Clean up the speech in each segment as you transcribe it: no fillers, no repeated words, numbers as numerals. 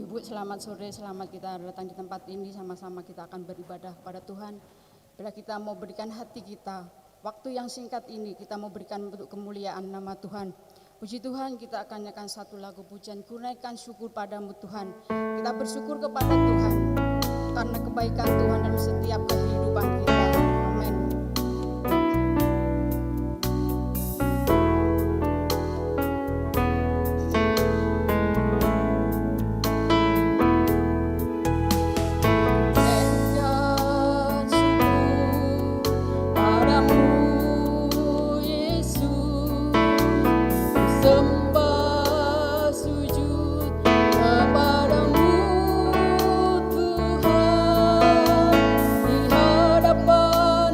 Ibu, selamat sore, selamat kita datang di tempat ini, sama-sama kita akan beribadah kepada Tuhan. Bila kita mau berikan hati kita, waktu yang singkat ini kita mau berikan untuk kemuliaan nama Tuhan. Puji Tuhan, kita akan nyanyikan satu lagu pujian, Kunaikan syukur padamu Tuhan. Kita bersyukur kepada Tuhan, karena kebaikan Tuhan dalam setiap kehidupan kita. Amin. Di hadapan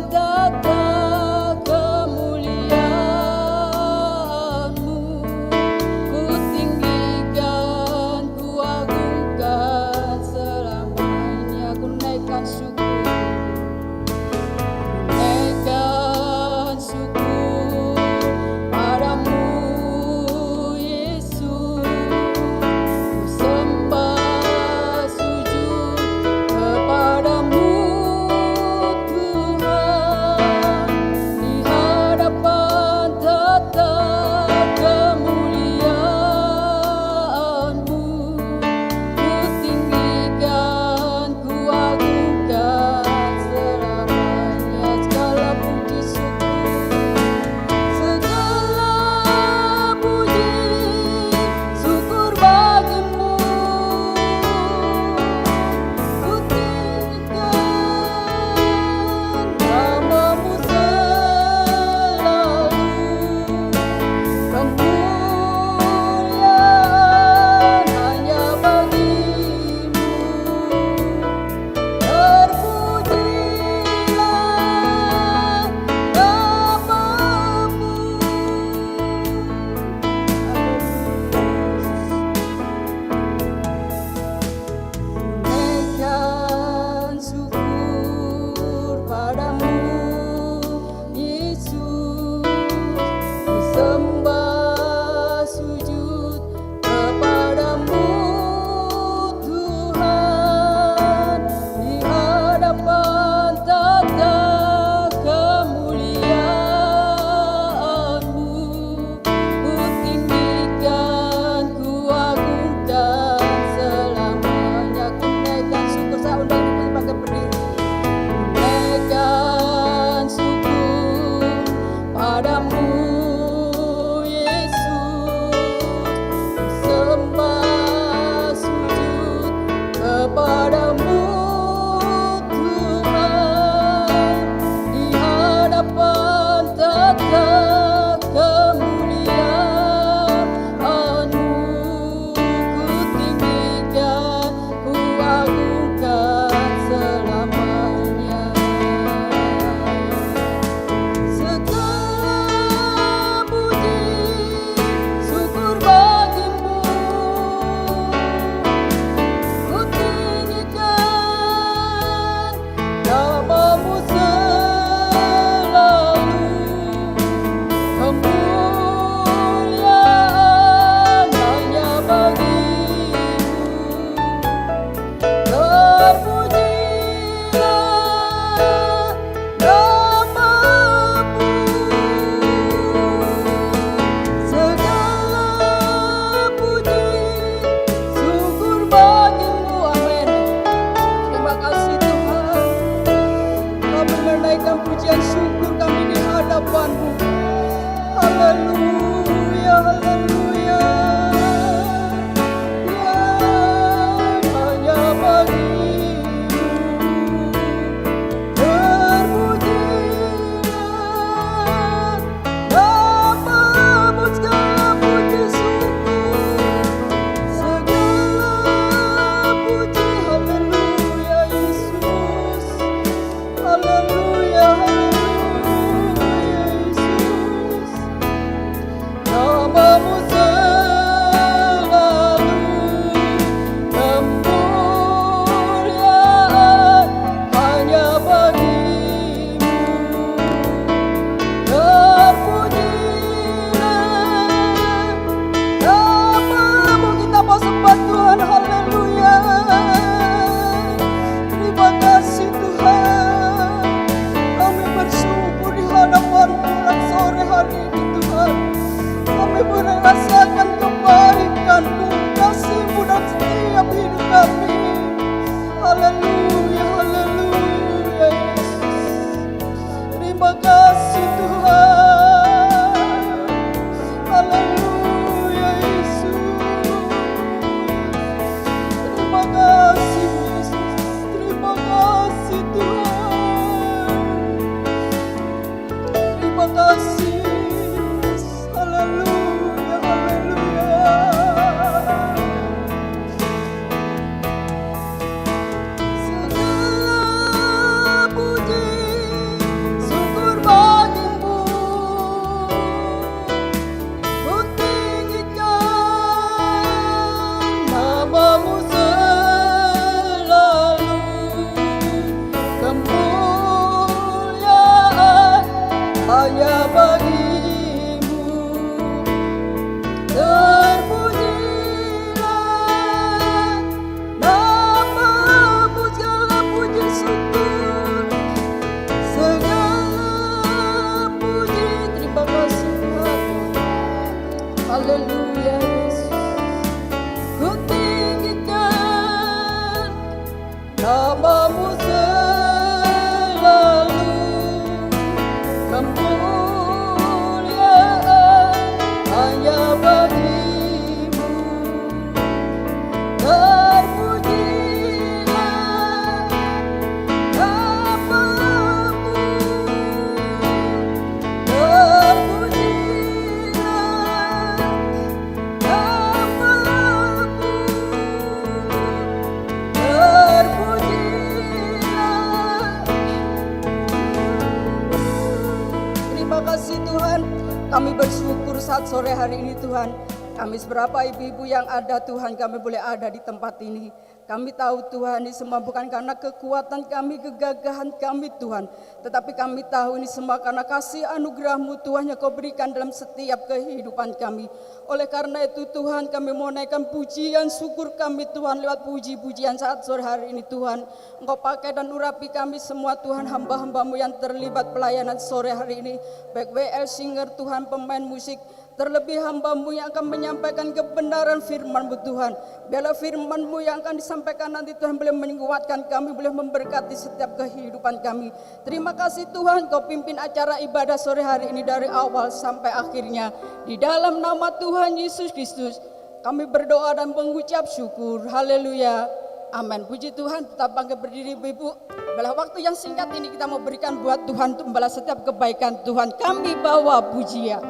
saat sore hari ini Tuhan, kami seberapa ibu-ibu yang ada Tuhan, kami boleh ada di tempat ini. Kami tahu Tuhan ini semua bukan karena kekuatan kami, kegagahan kami Tuhan, tetapi kami tahu ini semua karena kasih anugerah-Mu Tuhan yang Kau berikan dalam setiap kehidupan kami. Oleh karena itu Tuhan, kami mau naikkan pujian syukur kami Tuhan lewat puji-pujian saat sore hari ini Tuhan. Engkau pakai dan urapi kami semua Tuhan, hamba-hamba-Mu yang terlibat pelayanan sore hari ini, baik WL Singer Tuhan, pemain musik, terlebih hamba-Mu yang akan menyampaikan kebenaran firman-Mu Tuhan. Biarlah firman-Mu yang akan disampaikan nanti Tuhan boleh menguatkan kami, boleh memberkati setiap kehidupan kami. Terima kasih Tuhan, Kau pimpin acara ibadah sore hari ini dari awal sampai akhirnya. Di dalam nama Tuhan Yesus Kristus kami berdoa dan mengucap syukur. Haleluya, amin. Puji Tuhan, tetap bangkit berdiri ibu-ibu. Dalam waktu yang singkat ini kita mau berikan buat Tuhan untuk membalas setiap kebaikan Tuhan. Kami bawa pujian.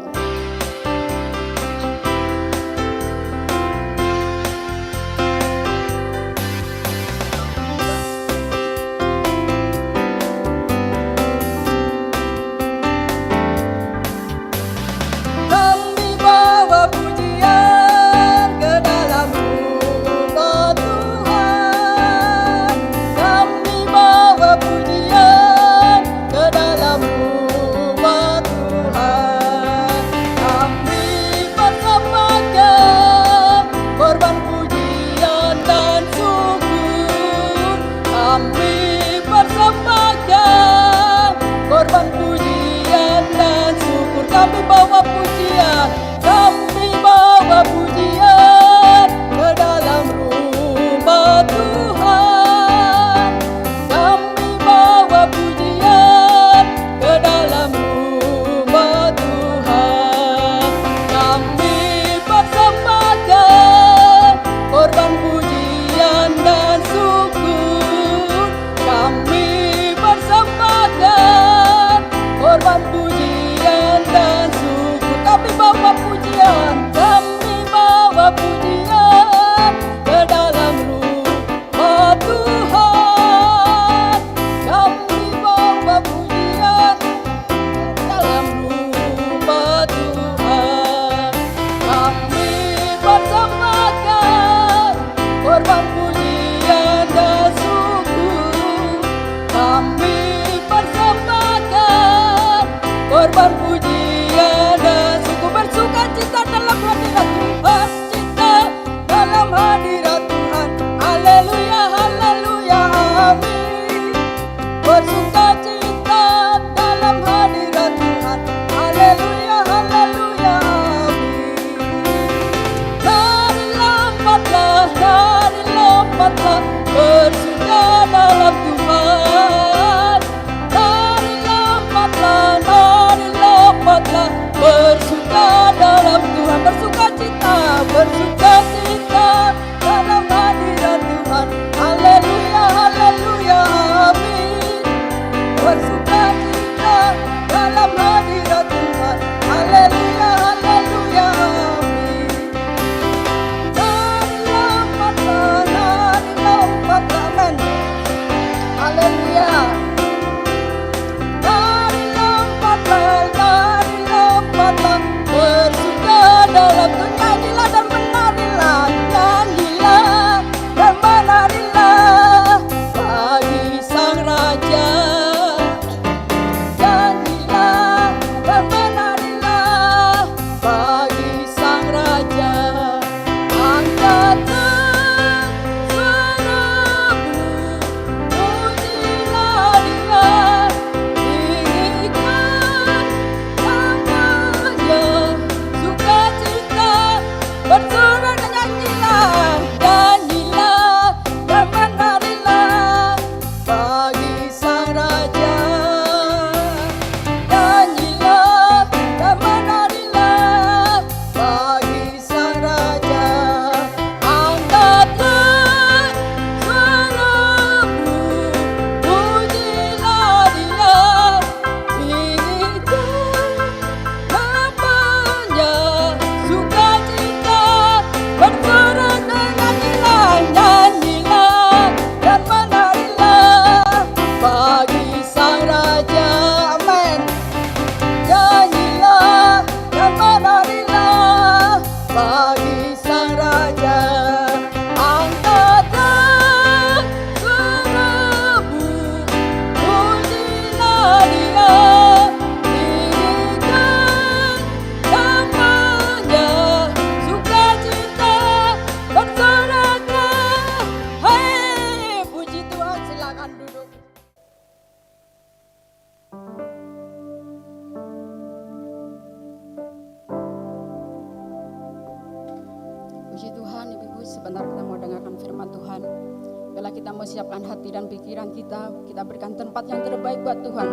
Bila kita mau siapkan hati dan pikiran kita, kita berikan tempat yang terbaik buat Tuhan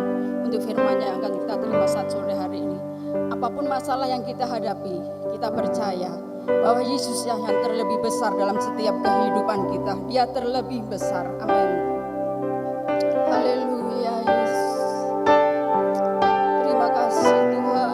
untuk firman-Nya yang akan kita terima saat sore hari ini. Apapun masalah yang kita hadapi, kita percaya bahwa Yesus yang terlebih besar dalam setiap kehidupan kita. Dia terlebih besar. Amin. Haleluya Yesus. Terima kasih Tuhan.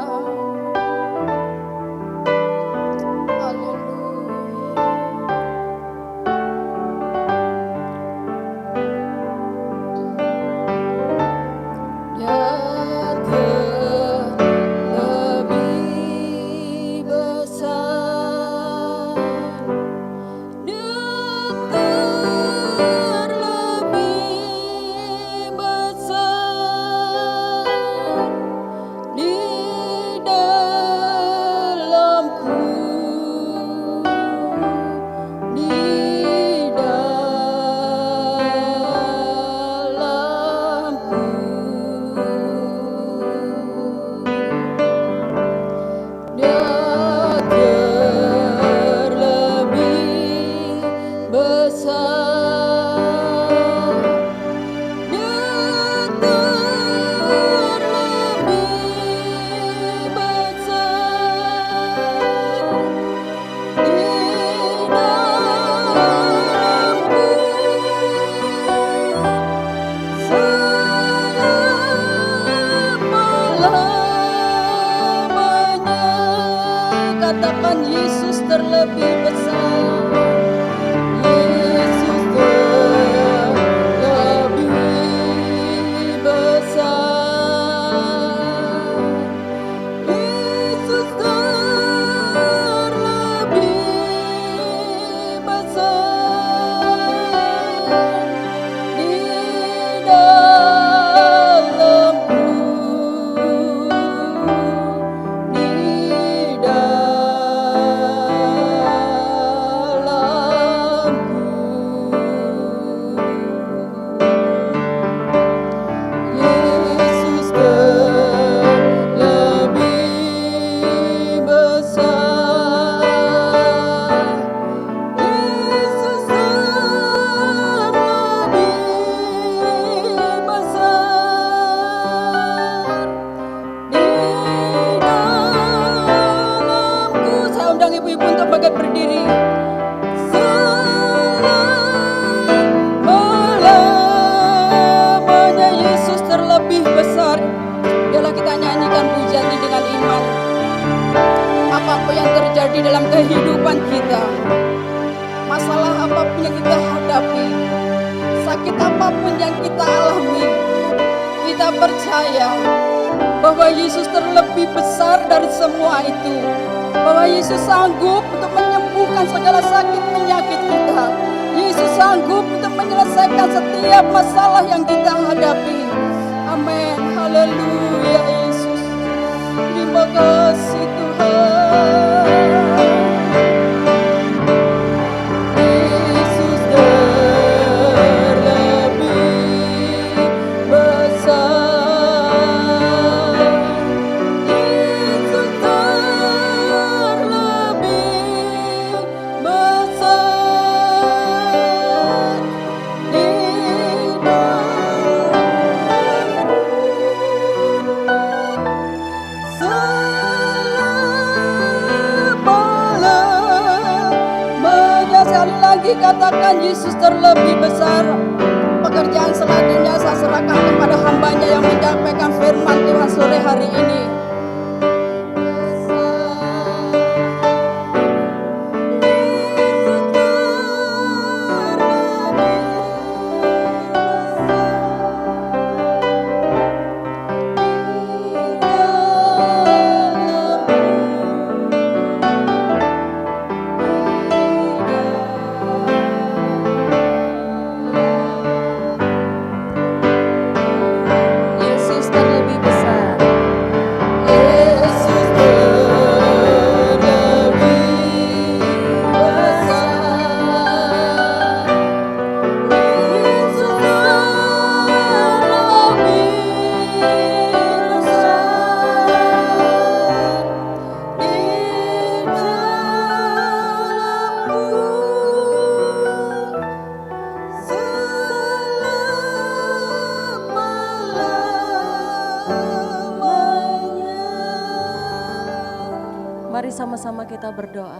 Katakan Yesus terlebih besar. Yesus terlebih besar. Yesus terlebih besar. Di dalamku, di ibu-ibu untuk bangkit berdiri. Selama-lamanya Yesus terlebih besar. Biarlah kita nyanyikan pujian ini dengan iman. Apapun yang terjadi dalam kehidupan kita, masalah apapun yang kita hadapi, sakit apapun yang kita alami, kita percaya bahwa Yesus terlebih besar dari semua itu. Bahwa Yesus sanggup untuk menyembuhkan segala sakit penyakit kita. Yesus sanggup untuk menyelesaikan setiap masalah yang kita hadapi. Amin. Haleluya Yesus. Terima kasih Tuhan. Yesus terlebih besar. Katakan Yesus terlebih besar. Pekerjaan selanjutnya saya serahkan kepada hamba-Nya yang menyampaikan firman Tuhan sore hari ini. sama-sama kita berdoa.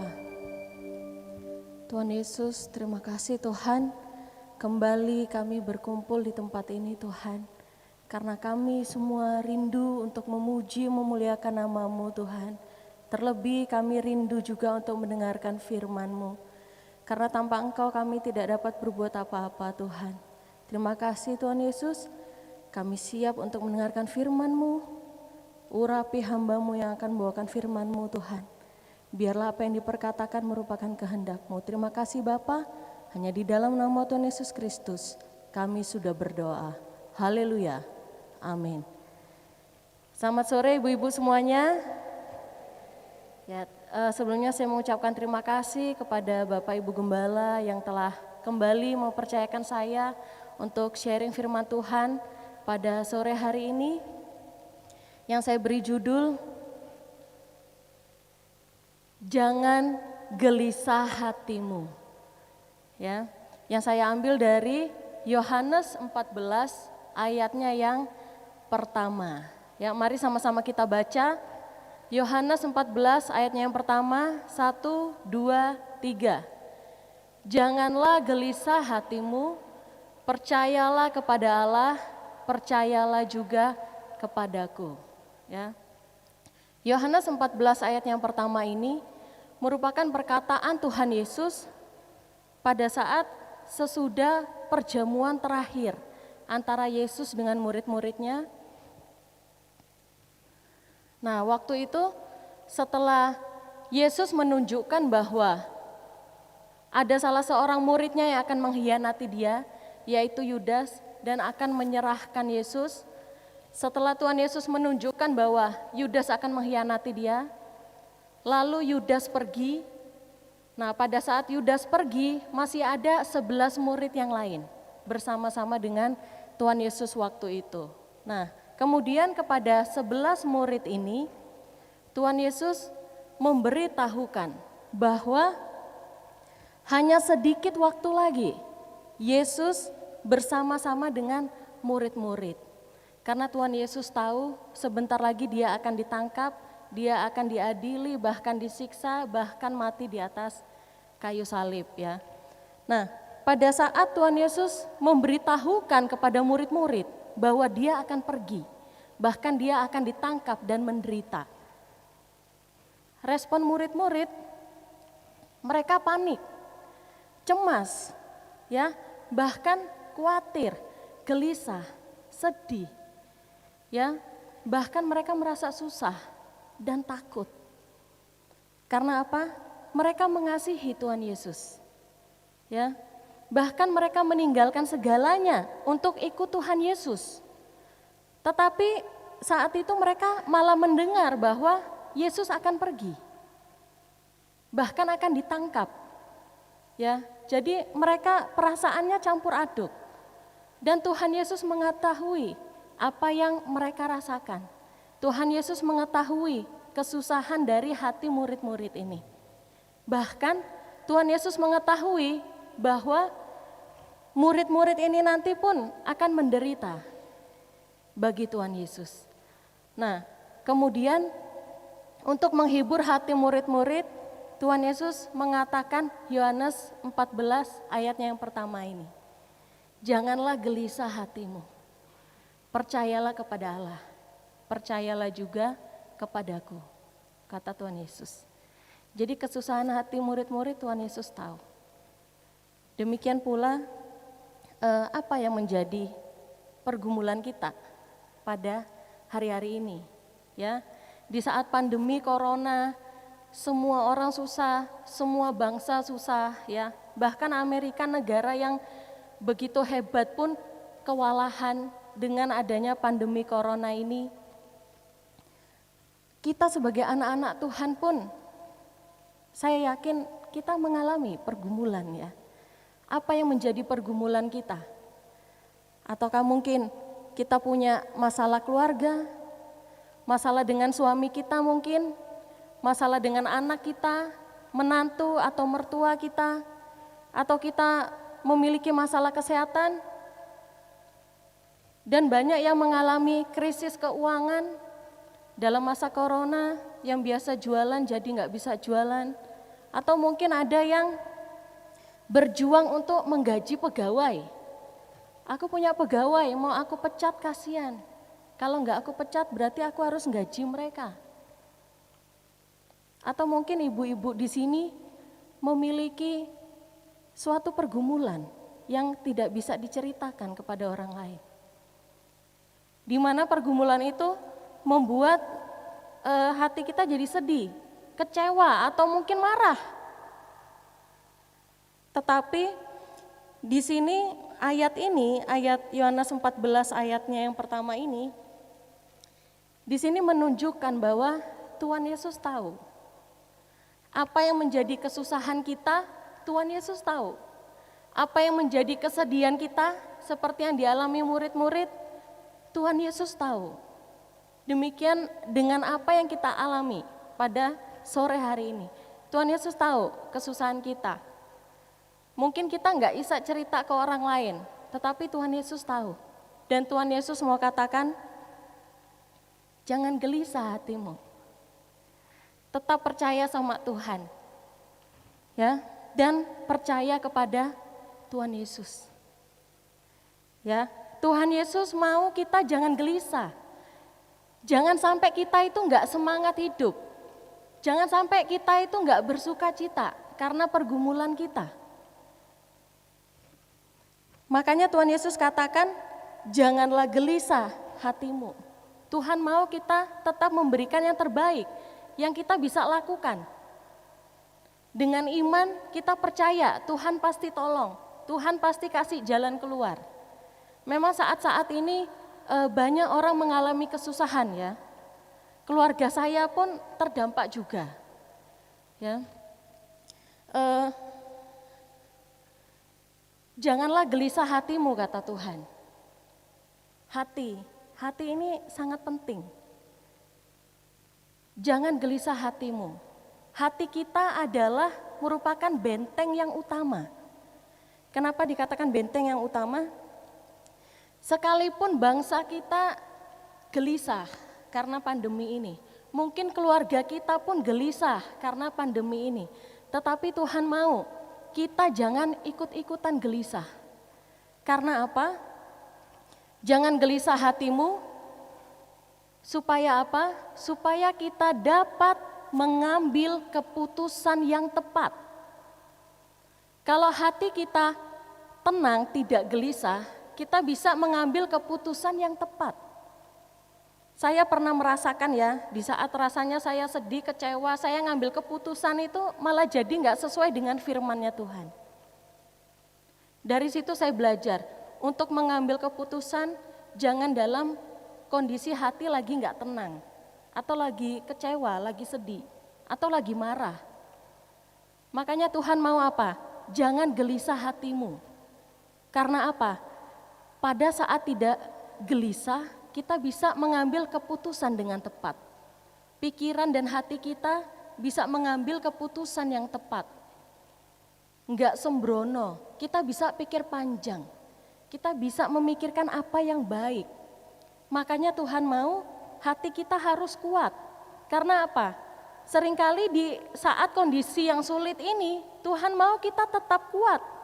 Tuhan Yesus, terima kasih Tuhan. Kembali kami berkumpul di tempat ini Tuhan. Karena kami semua rindu untuk memuji, memuliakan nama-Mu Tuhan. Terlebih kami rindu juga untuk mendengarkan firman-Mu. Karena tanpa Engkau kami tidak dapat berbuat apa-apa Tuhan. Terima kasih Tuhan Yesus. Kami siap untuk mendengarkan firman-Mu. Urapi hamba-Mu yang akan membawakan firman-Mu Tuhan. Biarlah apa yang diperkatakan merupakan kehendak-Mu. Terima kasih Bapa. Hanya di dalam nama Tuhan Yesus Kristus kami sudah berdoa. Haleluya. Amin. Selamat sore ibu-ibu semuanya. Ya, sebelumnya saya mengucapkan terima kasih kepada Bapak Ibu Gembala yang telah kembali mempercayakan saya untuk sharing firman Tuhan pada sore hari ini. Yang saya beri judul, Jangan Gelisah Hatimu. Ya, yang saya ambil dari Yohanes 14 ayatnya yang pertama. Ya, mari sama-sama kita baca. Yohanes 14 ayatnya yang pertama, 1, 2, 3. Janganlah gelisah hatimu, percayalah kepada Allah, percayalah juga kepadaku. Ya. Yohanes 14 ayat yang pertama ini merupakan perkataan Tuhan Yesus pada saat sesudah perjamuan terakhir antara Yesus dengan murid-muridnya. Nah, waktu itu setelah Yesus menunjukkan bahwa ada salah seorang muridnya yang akan mengkhianati dia, yaitu Yudas, dan akan menyerahkan Yesus. Setelah Tuhan Yesus menunjukkan bahwa Yudas akan mengkhianati dia, lalu Yudas pergi. Nah, pada saat Yudas pergi, masih ada 11 murid yang lain bersama-sama dengan Tuhan Yesus waktu itu. Nah, kemudian kepada 11 murid ini, Tuhan Yesus memberitahukan bahwa hanya sedikit waktu lagi Yesus bersama-sama dengan murid-murid. Karena Tuhan Yesus tahu sebentar lagi dia akan ditangkap, dia akan diadili, bahkan disiksa, bahkan mati di atas kayu salib ya. Nah, pada saat Tuhan Yesus memberitahukan kepada murid-murid bahwa dia akan pergi, bahkan dia akan ditangkap dan menderita. Respon murid-murid, mereka panik, cemas, ya, bahkan khawatir, gelisah, sedih. Ya, bahkan mereka merasa susah dan takut. Karena apa? Mereka mengasihi Tuhan Yesus. Ya. Bahkan mereka meninggalkan segalanya untuk ikut Tuhan Yesus. Tetapi saat itu mereka malah mendengar bahwa Yesus akan pergi. Bahkan akan ditangkap. Ya, jadi mereka perasaannya campur aduk. Dan Tuhan Yesus mengetahui apa yang mereka rasakan. Tuhan Yesus mengetahui kesusahan dari hati murid-murid ini. Bahkan Tuhan Yesus mengetahui bahwa murid-murid ini nanti pun akan menderita bagi Tuhan Yesus. Nah, kemudian untuk menghibur hati murid-murid, Tuhan Yesus mengatakan Yohanes 14 ayatnya yang pertama ini. Janganlah gelisah hatimu. Percayalah kepada Allah, percayalah juga kepadaku, kata Tuhan Yesus. Jadi kesusahan hati murid-murid Tuhan Yesus tahu. Demikian pula apa yang menjadi pergumulan kita pada hari-hari ini. Ya, di saat pandemi corona, semua orang susah, semua bangsa susah. Ya, bahkan Amerika negara yang begitu hebat pun kewalahan dengan adanya pandemi corona ini. Kita sebagai anak-anak Tuhan pun, saya yakin kita mengalami pergumulan ya. Apa yang menjadi pergumulan kita? Ataukah mungkin kita punya masalah keluarga, masalah dengan suami kita mungkin, masalah dengan anak kita, menantu atau mertua kita, atau kita memiliki masalah kesehatan, dan banyak yang mengalami krisis keuangan, Dalam masa corona yang biasa jualan jadi nggak bisa jualan. Atau mungkin ada yang berjuang untuk menggaji pegawai. Aku punya pegawai, mau aku pecat kasihan. Kalau nggak aku pecat berarti aku harus gaji mereka. Atau mungkin ibu-ibu di sini memiliki suatu pergumulan yang tidak bisa diceritakan kepada orang lain. Di mana pergumulan itu membuat hati kita jadi sedih, kecewa atau mungkin marah. Tetapi di sini ayat Yohanes 14 ayatnya yang pertama ini, di sini menunjukkan bahwa Tuhan Yesus tahu apa yang menjadi kesusahan kita. Tuhan Yesus tahu apa yang menjadi kesedihan kita, seperti yang dialami murid-murid. Tuhan Yesus tahu. Demikian dengan apa yang kita alami pada sore hari ini. Tuhan Yesus tahu kesusahan kita. Mungkin kita nggak bisa cerita ke orang lain, tetapi Tuhan Yesus tahu. Dan Tuhan Yesus mau katakan, jangan gelisah hatimu. Tetap percaya sama Tuhan. Ya, dan percaya kepada Tuhan Yesus. Ya, Tuhan Yesus mau kita jangan gelisah. Jangan sampai kita itu enggak semangat hidup. Jangan sampai kita itu enggak bersuka cita karena pergumulan kita. Makanya Tuhan Yesus katakan, janganlah gelisah hatimu. Tuhan mau kita tetap memberikan yang terbaik, yang kita bisa lakukan. Dengan iman kita percaya Tuhan pasti tolong, Tuhan pasti kasih jalan keluar. Memang saat-saat ini banyak orang mengalami kesusahan ya. Keluarga saya pun terdampak juga. Ya. Janganlah gelisah hatimu, kata Tuhan. Hati ini sangat penting. Jangan gelisah hatimu. Hati kita adalah merupakan benteng yang utama. Kenapa dikatakan benteng yang utama? Sekalipun bangsa kita gelisah karena pandemi ini, mungkin keluarga kita pun gelisah karena pandemi ini, tetapi Tuhan mau kita jangan ikut-ikutan gelisah. Karena apa? Jangan gelisah hatimu, supaya apa? Supaya kita dapat mengambil keputusan yang tepat. Kalau hati kita tenang, tidak gelisah, kita bisa mengambil keputusan yang tepat. Saya pernah merasakan ya, di saat rasanya saya sedih, kecewa, saya ngambil keputusan itu malah jadi nggak sesuai dengan firman-Nya Tuhan. Dari situ saya belajar untuk mengambil keputusan jangan dalam kondisi hati lagi nggak tenang, atau lagi kecewa, lagi sedih, atau lagi marah. Makanya Tuhan mau apa? Jangan gelisah hatimu. Karena apa? Pada saat tidak gelisah, kita bisa mengambil keputusan dengan tepat. Pikiran dan hati kita bisa mengambil keputusan yang tepat. Enggak sembrono, kita bisa pikir panjang. Kita bisa memikirkan apa yang baik. Makanya Tuhan mau hati kita harus kuat. Karena apa? Seringkali di saat kondisi yang sulit ini, Tuhan mau kita tetap kuat.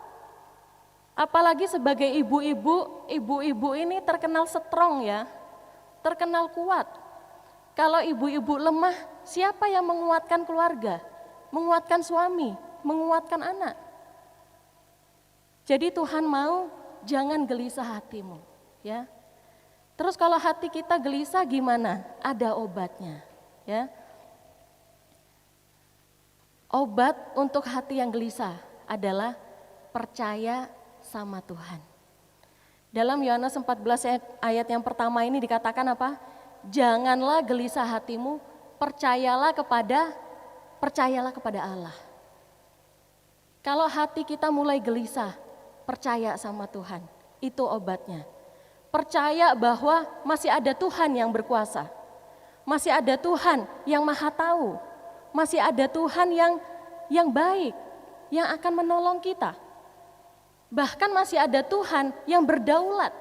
Apalagi sebagai ibu-ibu ini terkenal strong ya, terkenal kuat. Kalau ibu-ibu lemah, siapa yang menguatkan keluarga, menguatkan suami, menguatkan anak? Jadi Tuhan mau jangan gelisah hatimu, ya. Terus kalau hati kita gelisah gimana? Ada obatnya, ya. Obat untuk hati yang gelisah adalah percaya sama Tuhan. Dalam Yohanes 14 ayat yang pertama ini dikatakan apa? Janganlah gelisah hatimu, percayalah kepada Allah. Kalau hati kita mulai gelisah, percaya sama Tuhan, itu obatnya. Percaya bahwa masih ada Tuhan yang berkuasa. Masih ada Tuhan yang Maha Tahu. Masih ada Tuhan yang baik, yang akan menolong kita. Bahkan masih ada Tuhan yang berdaulat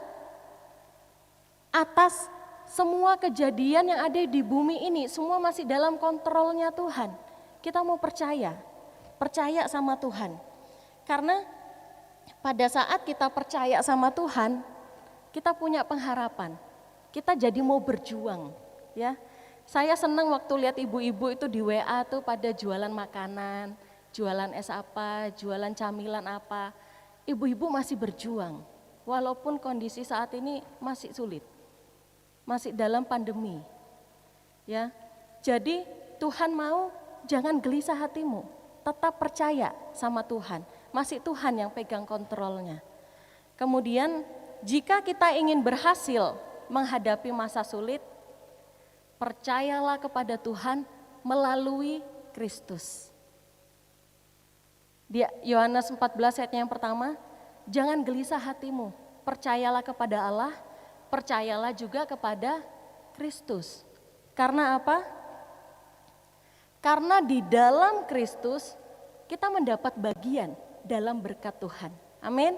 atas semua kejadian yang ada di bumi ini semua masih dalam kontrolnya Tuhan. Kita mau percaya sama Tuhan. Karena pada saat kita percaya sama Tuhan, kita punya pengharapan. Kita jadi mau berjuang, ya. Saya senang waktu lihat ibu-ibu itu di WA tuh pada jualan makanan, jualan es apa, jualan camilan apa. Ibu-ibu masih berjuang, walaupun kondisi saat ini masih sulit, masih dalam pandemi. Ya, jadi Tuhan mau jangan gelisah hatimu, tetap percaya sama Tuhan. Masih Tuhan yang pegang kontrolnya. Kemudian jika kita ingin berhasil menghadapi masa sulit, percayalah kepada Tuhan melalui Kristus. Di Yohanes 14 ayatnya yang pertama, jangan gelisah hatimu, percayalah kepada Allah, percayalah juga kepada Kristus. Karena apa? Karena di dalam Kristus kita mendapat bagian dalam berkat Tuhan. Amin.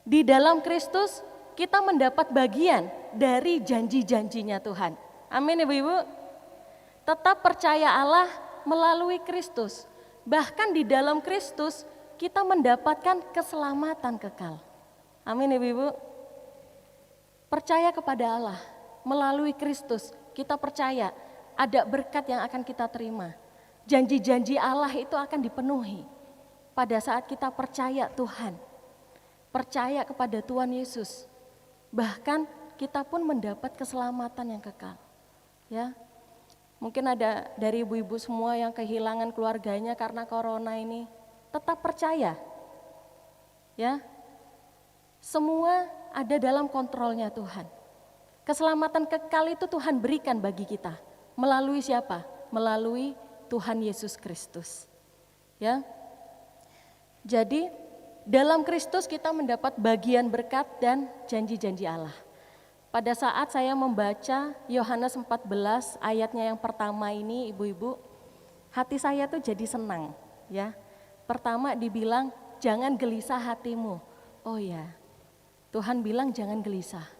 Di dalam Kristus kita mendapat bagian dari janji-janjinya Tuhan. Amin ibu-ibu. Tetap percaya Allah melalui Kristus. Bahkan di dalam Kristus kita mendapatkan keselamatan kekal. Amin ibu-ibu. Percaya kepada Allah melalui Kristus. Kita percaya ada berkat yang akan kita terima. Janji-janji Allah itu akan dipenuhi pada saat kita percaya Tuhan. Percaya kepada Tuhan Yesus. Bahkan kita pun mendapat keselamatan yang kekal. Ya. Mungkin ada dari ibu-ibu semua yang kehilangan keluarganya karena corona ini, tetap percaya. Ya. Semua ada dalam kontrolnya Tuhan. Keselamatan kekal itu Tuhan berikan bagi kita. Melalui siapa? Melalui Tuhan Yesus Kristus. Ya. Jadi dalam Kristus kita mendapat bagian berkat dan janji-janji Allah. Pada saat saya membaca Yohanes 14 ayatnya yang pertama ini ibu-ibu, hati saya tuh jadi senang. Ya. Pertama dibilang jangan gelisah hatimu. Oh ya, Tuhan bilang jangan gelisah.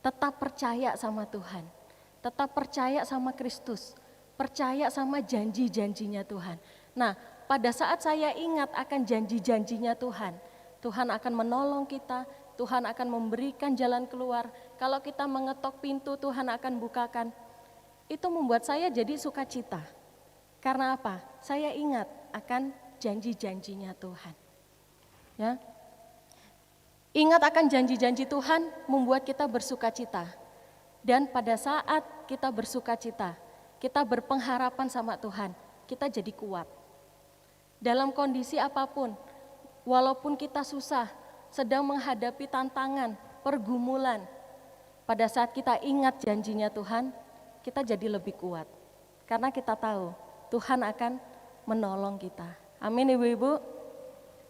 Tetap percaya sama Tuhan. Tetap percaya sama Kristus. Percaya sama janji-janjinya Tuhan. Nah, pada saat saya ingat akan janji-janjinya Tuhan, Tuhan akan menolong kita, Tuhan akan memberikan jalan keluar. Kalau kita mengetok pintu, Tuhan akan bukakan. Itu membuat saya jadi sukacita. Karena apa? Saya ingat akan janji-janjinya Tuhan. Ya. Ingat akan janji-janji Tuhan membuat kita bersukacita. Dan pada saat kita bersukacita, kita berpengharapan sama Tuhan, kita jadi kuat. Dalam kondisi apapun, walaupun kita susah, sedang menghadapi tantangan, pergumulan, pada saat kita ingat janjinya Tuhan, kita jadi lebih kuat. Karena kita tahu Tuhan akan menolong kita. Amin ibu-ibu.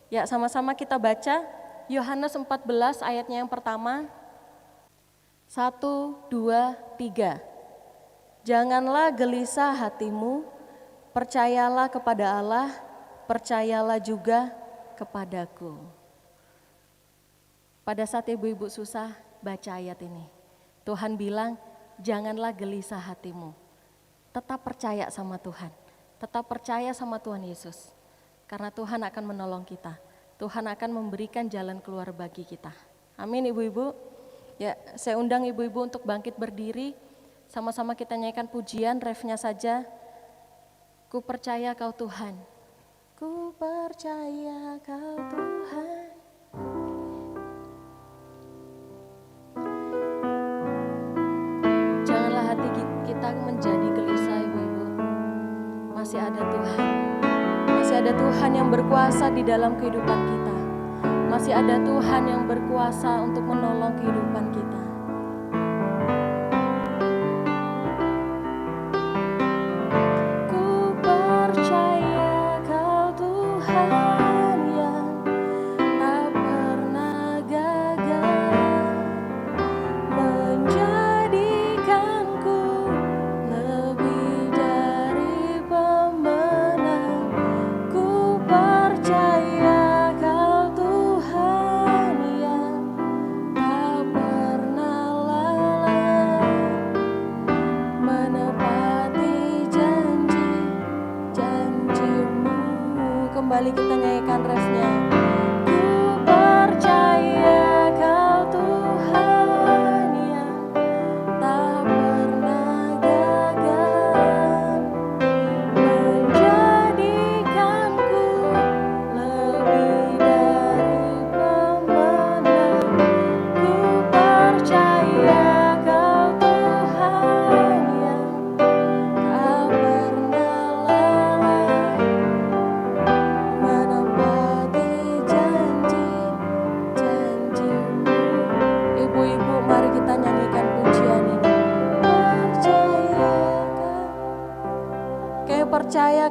Ya sama-sama kita baca Yohanes 14 ayatnya yang pertama. 1, 2, 3. Janganlah gelisah hatimu, percayalah kepada Allah, percayalah juga kepadaku. Pada saat ibu-ibu susah, baca ayat ini. Tuhan bilang, janganlah gelisah hatimu. Tetap percaya sama Tuhan. Tetap percaya sama Tuhan Yesus. Karena Tuhan akan menolong kita. Tuhan akan memberikan jalan keluar bagi kita. Amin ibu-ibu. Ya, saya undang ibu-ibu untuk bangkit berdiri. Sama-sama kita nyanyikan pujian, refnya saja. Ku percaya kau Tuhan. Ku percaya kau Tuhan. Janganlah hati kita menjadi gelisah ibu-ibu. Masih ada Tuhan. Masih ada Tuhan yang berkuasa di dalam kehidupan kita. Masih ada Tuhan yang berkuasa untuk menolong kehidupan kita. Ku percaya kau Tuhan yang tak pernah gagal menjadikanku lebih dari pemenang. Ku percaya kau Tuhan yang tak pernah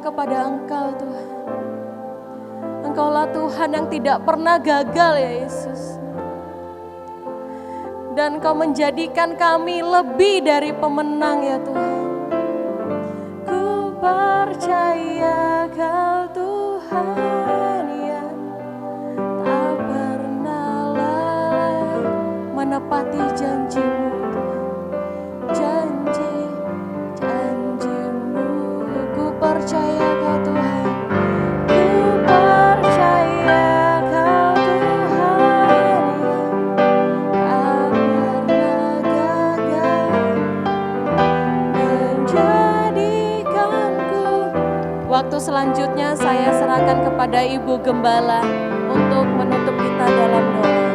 kepada Engkau Tuhan. Engkaulah Tuhan yang tidak pernah gagal ya Yesus. Dan Engkau menjadikan kami lebih dari pemenang ya Tuhan. Ku percaya Kau Tuhan yang tak pernah lalai menepati janji-Mu. Janji-janji-Mu, ku percaya Kau Tuhan. Ku percaya Kau Tuhan yang tak pernah gagal menjadikanku. Waktu selanjutnya saya serahkan kepada Ibu Gembala untuk menutup kita dalam doa.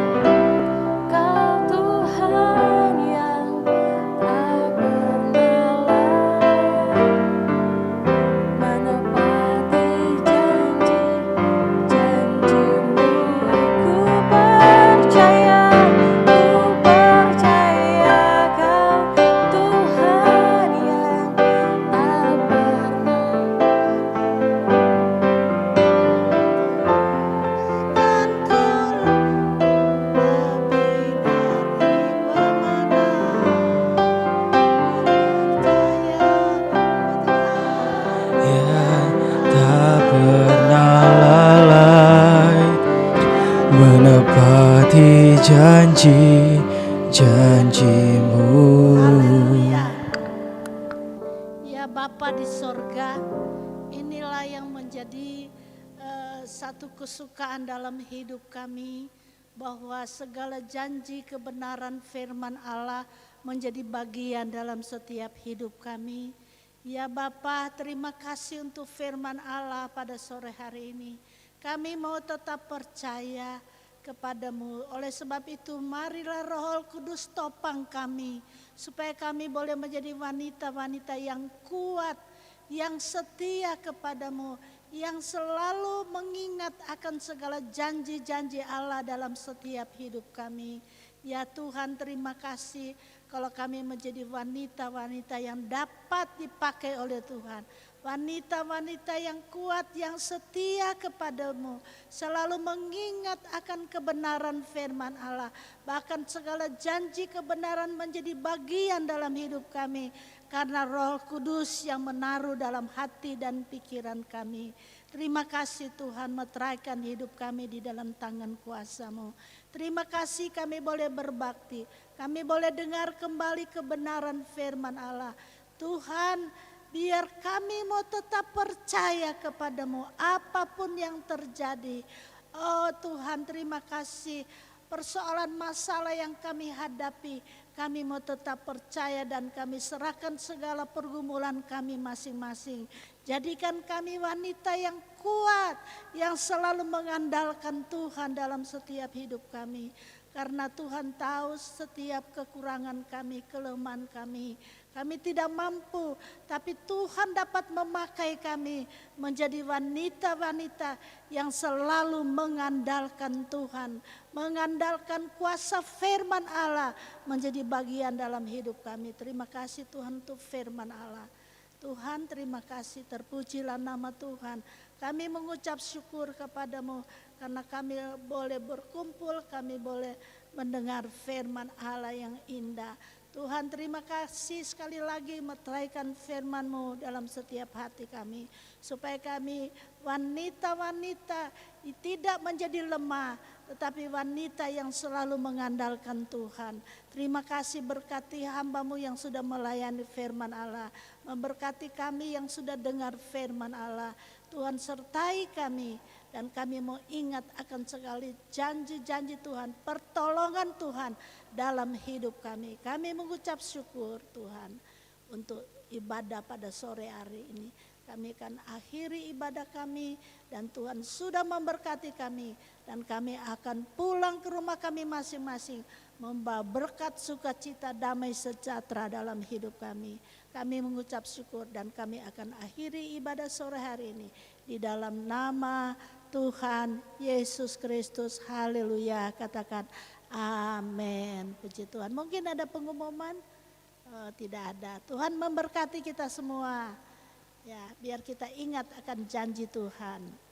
Kau Tuhan yang tak pernah lalai menepati janji-janji-Mu. Ku percaya Kau Tuhan yang tak pernah. Yang tak pernah lalai menepati janji-janji-Mu. Haleluya. Ya Bapa di sorga, inilah yang menjadi satu kesukaan dalam hidup kami, bahwa segala janji kebenaran firman Allah menjadi bagian dalam setiap hidup kami. Ya Bapa, terima kasih untuk firman Allah pada sore hari ini. Kami mau tetap percaya kepadamu. Oleh sebab itu marilah Roh Kudus topang kami, supaya kami boleh menjadi wanita-wanita yang kuat, yang setia kepadamu, yang selalu mengingat akan segala janji-janji Allah dalam setiap hidup kami. Ya Tuhan, terima kasih kalau kami menjadi wanita-wanita yang dapat dipakai oleh Tuhan. Wanita-wanita yang kuat, yang setia kepadamu, selalu mengingat akan kebenaran firman Allah. Bahkan segala janji kebenaran menjadi bagian dalam hidup kami, karena Roh Kudus yang menaruh dalam hati dan pikiran kami. Terima kasih Tuhan, meteraikan hidup kami di dalam tangan kuasa-Mu. Terima kasih kami boleh berbakti, kami boleh dengar kembali kebenaran firman Allah. Tuhan, biar kami mau tetap percaya kepadamu apapun yang terjadi. Oh Tuhan, terima kasih. Persoalan masalah yang kami hadapi, kami mau tetap percaya dan kami serahkan segala pergumulan kami masing-masing. Jadikan kami wanita yang kuat, yang selalu mengandalkan Tuhan dalam setiap hidup kami. Karena Tuhan tahu setiap kekurangan kami, kelemahan kami. Kami tidak mampu, tapi Tuhan dapat memakai kami menjadi wanita-wanita yang selalu mengandalkan Tuhan, mengandalkan kuasa firman Allah menjadi bagian dalam hidup kami. Terima kasih Tuhan untuk firman Allah. Tuhan, terima kasih, terpujilah nama Tuhan. Kami mengucap syukur kepadamu karena kami boleh berkumpul, kami boleh mendengar firman Allah yang indah. Tuhan, terima kasih sekali lagi meteraikan firman-Mu dalam setiap hati kami. Supaya kami wanita-wanita tidak menjadi lemah, tetapi wanita yang selalu mengandalkan Tuhan. Terima kasih, berkati hamba-Mu yang sudah melayani firman Allah. Memberkati kami yang sudah dengar firman Allah. Tuhan, sertai kami. Dan kami mau ingat akan sekali janji-janji Tuhan, pertolongan Tuhan dalam hidup kami. Kami mengucap syukur Tuhan untuk ibadah pada sore hari ini. Kami akan akhiri ibadah kami dan Tuhan sudah memberkati kami. Dan kami akan pulang ke rumah kami masing-masing, membawa berkat, sukacita, damai, sejahtera dalam hidup kami. Kami mengucap syukur dan kami akan akhiri ibadah sore hari ini di dalam nama Tuhan Yesus Kristus. Haleluya. Katakan amin. Puji Tuhan. Mungkin ada pengumuman? Tidak ada. Tuhan memberkati kita semua. Ya, biar kita ingat akan janji Tuhan.